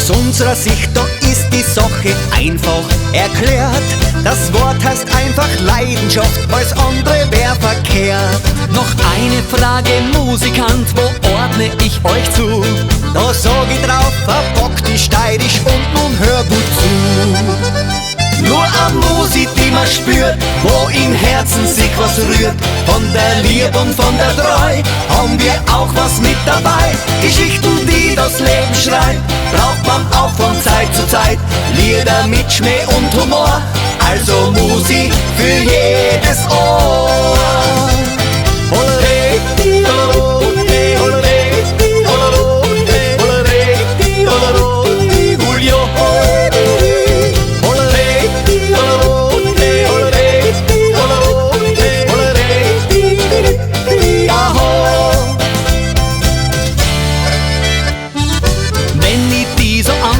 Aus unserer Sicht, da ist die Sache einfach erklärt. Das Wort heißt einfach Leidenschaft, alles andere wär verkehrt. Noch eine Frage, Musikant, wo ordne ich euch zu? Da sag ich drauf, verbock die steirisch und nun hör gut zu. Nur eine Musik, die man spürt, wo im Herzen sich was rührt. Von der Liebe und von der Treu haben wir auch was mit dabei. Geschichten, die das Leben schreibt, braucht man auch von Zeit zu Zeit. Lieder mit Schmäh und Humor, also Musik für jedes Ohr.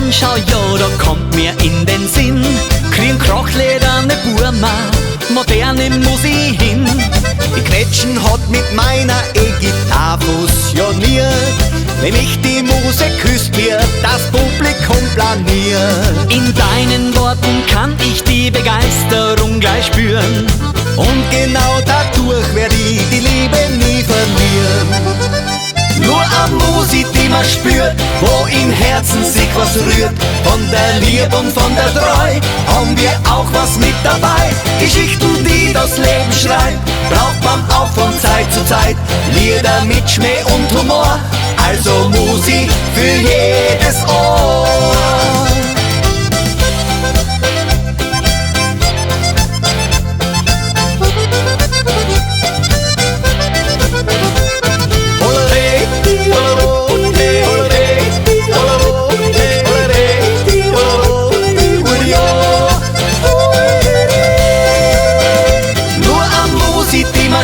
Schau, ja, da kommt mir in den Sinn, kriegen krachlederne Burma, moderne Musik hin. Die Gretchen hat mit meiner E-Gitarre fusioniert. Wenn ich die Muse küsst, wird das Publikum planiert. In deinen Worten kann ich die Begeisterung gleich spüren. Und genau dadurch werd ich die Liebe nie verlieren. Nur eine Musik, die man spürt, wo im Herzen sich was rührt. Von der Liebe und von der Treu haben wir auch was mit dabei. Geschichten, die das Leben schreibt, braucht man auch von Zeit zu Zeit. Lieder mit Schmäh und Humor, also Musik für jedes Ohr.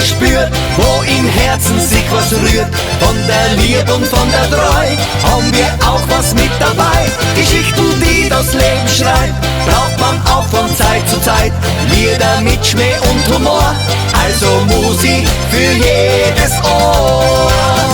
Spürt, wo im Herzen sich was rührt. Von der Liebe und von der Treu haben wir auch was mit dabei. Geschichten, die das Leben schreibt, braucht man auch von Zeit zu Zeit. Lieder mit Schmäh und Humor, also Musik für jedes Ohr.